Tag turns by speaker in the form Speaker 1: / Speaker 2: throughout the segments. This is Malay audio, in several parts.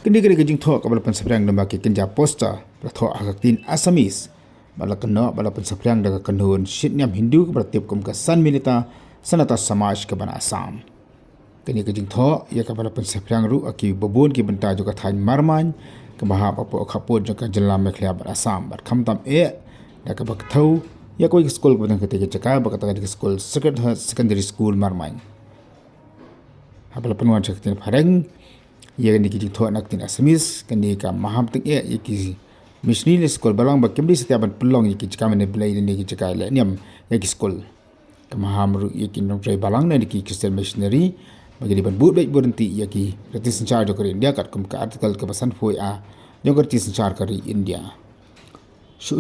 Speaker 1: Kini kini kejing thok kabala pensaprang nama ke kenja posta thok hakatin Asamis bala kena bala pensaprang daga kanhun shitnyam Hindu kabala tiap kum ka san milita sanata samaj ke bana Assam. Kini kejing thok ya kabala pensaprang ru aki babun ki benta juga thain marman ke baha papo khapun juga jelam mekhlia bar Assam bar khamtam da ka bak thau ya koi school badang kete ke chaka bakata ke school secondary school marman. Habala penuan chaktin phareng ia ni kiji thok nak tin Asamis kani ka maham ting ki missionary school balang ba kemdi setiap pelong ki chika mene blai ni ki chika le niam ki school ka maham ru ki nong trai balang na ki Christian missionary bagi ban bu baik berhenti ki retis charge kari India kat kum ka artikel ke pasan foi jong retis charge kari India shu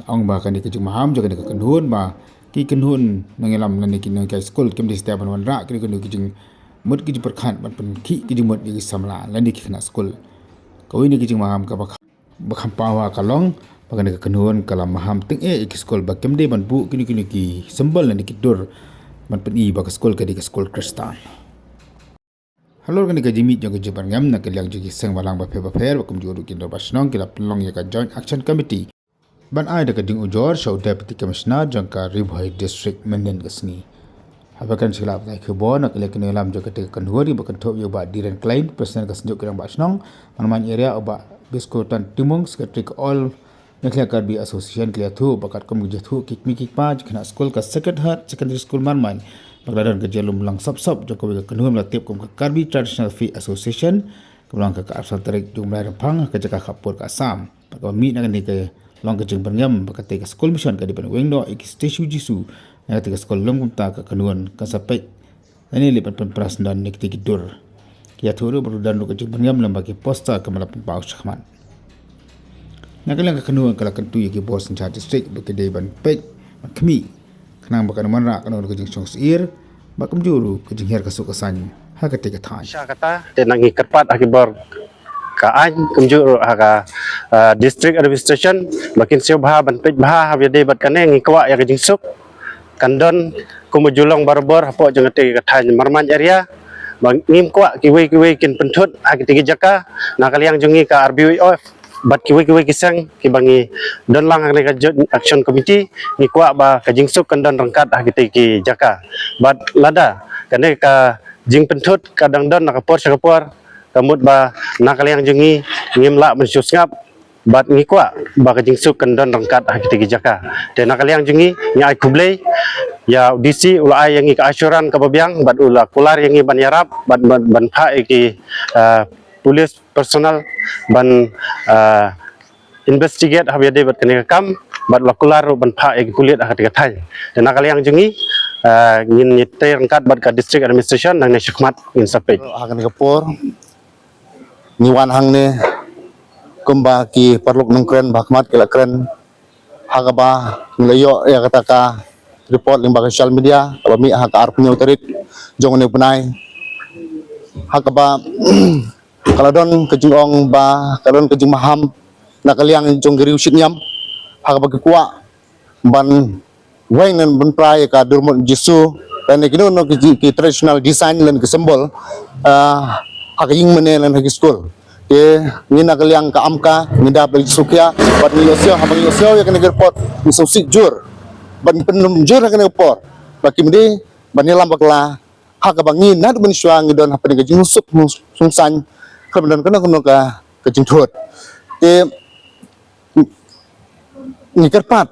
Speaker 1: ang ba kani ki maham jo kani ka kanhun ba ki kanhun nangelam na ni ki nong school kemdi setiap ban ra ki jing mud ki perkhan ban pen ki mud ki samla landi ki kena school kau ini ki maham ka bakham pawa kalong bagane ka kanun kala maham ting ki school ba kemde ban bu kini ki sembal landi ki dur ban pen ba ka school ka di ka school kristan halor kani ka jimi jong ki ban ngam na ka liang ji seng balang ba ba kum jodu ki do basnong ki la pelong ya ka joint action committee ban ai da ka ding ujor show deputy commissioner jong ka Ribhoi district menden kasni Habakan silap naik ke bawah nak lihat kena lam juga ketika kenduri bahkan top yo ba Diren Klein personal kesenjuk kerang basnong man area oba biskotan timung sekretari all naklia karbi association klia thu bakat kom guje thu kik pa kena school ka secondary school man bagladan ke jalum lang sap jokowi ke kenduri latip kom ke karbi traditional fee association kemulang ke asal tarik jumlah rempang ke jaka kapur ke Assam bakat mi nak ni ke long ke jeng berngam bakat ke school mission ke di ban wengdo ik station jisu yang ketika sekolah lom kumta ke kanuan kasapek ini lipat penperas dan nikti kidur kia turu berudan lu kejung berngam lembagi posta ke malah pembau syakman nakalang ke kanuan kala kentu yaki bos ncah distrik berkedai ban pek kemi kenang bakan manra kanuan kejung syong seir bakam juru kejung her kasuk kesan ha ketika thai
Speaker 2: sya kata tenangi kerpat akibar kaan kumjur haka district administration makin siu bah ban pek bah habide bat kaneng ngikwa ya kejung suk kandon kumujulong barbor hapo jeng te kathan marman area ngim kwa kiwi kin pentut agiti jaka nakaliang jungi ka RBOF bat kiwi kisang kibangi don lang ang action committee ni kwa ba ka jingsuk kandon rangkat agiti ki jaka bat lada kane ka jing pentut kadang don nakapor kamut ba nakaliang jungi ngim la mensusngap bat ngikwa ba ka jingsuk kandon rangkat agiti ki jaka de nakaliang jungi nya kublei ya DC ulai yang ka asuran ka babiang bat ula kular yang ban yarap ban pha ki polis personal ban investigate habia de bat kene kam bat la kular ban pha ki kulit akat ka thai dan nakal yang jungi ngin nyite rangkat bat ka district administration nang ne syakmat ngin sapek
Speaker 3: akan kapur niwan hang ne kumba ki perluk nungkren bahmat kila kren hagaba ngelayo ya kataka report limbaga social media kalau mi hak arpunya uterit jong ne punai hak ba kalau don kejung ba kalau don kejung maham nakaliang jong geri usit nyam hak ba kuwa ban wain dan ban prai ka durmut jisu dan kini no ki traditional design lan ke symbol hak ying mene lan hak school ke ni nakaliang ka amka ngida bel sukia bat ni yosio habang yosio ya kena report ni sosik jur ban penunjur kena upor baki mede ban lam bakla hak bangi nad ban syang don apa ni gajing sup sungsan kemudian kena ka gajing thut te ni kerpat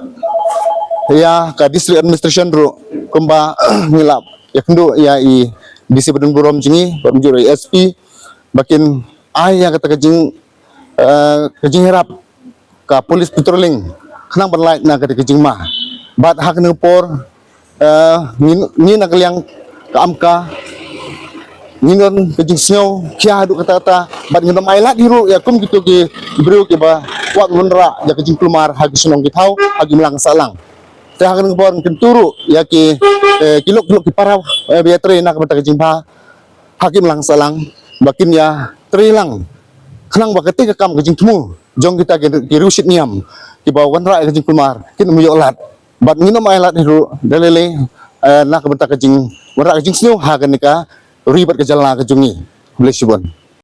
Speaker 3: ya ka district administration ro kumba ngilap ya kendo ya i disi bedun burom jingi berjur SP bakin ai yang kata gajing herap ka polis patrolling kenang ban light na kata gajing mah bat hak nepor ni nak liang ka amka nginon kejing snow kia adu kata bat ngidam ailat diru ya kum gitu ki brio ki ba wat menra ya kejing kelumar hagi senong ki tau hagi melang salang teh hak nepor kenturu ya ki kilok ki parau beatre nak bata kejing ba hagi melang salang bakin ya trilang kenang ba ketika kam kejing temu jong kita ki rusit niam ki ba wanra kejing kelumar kin muyolat bat ngino mailat hiru dalele nak bentak kejing merak kejing snu ha kenika ribet ke jalan kejungi blesibon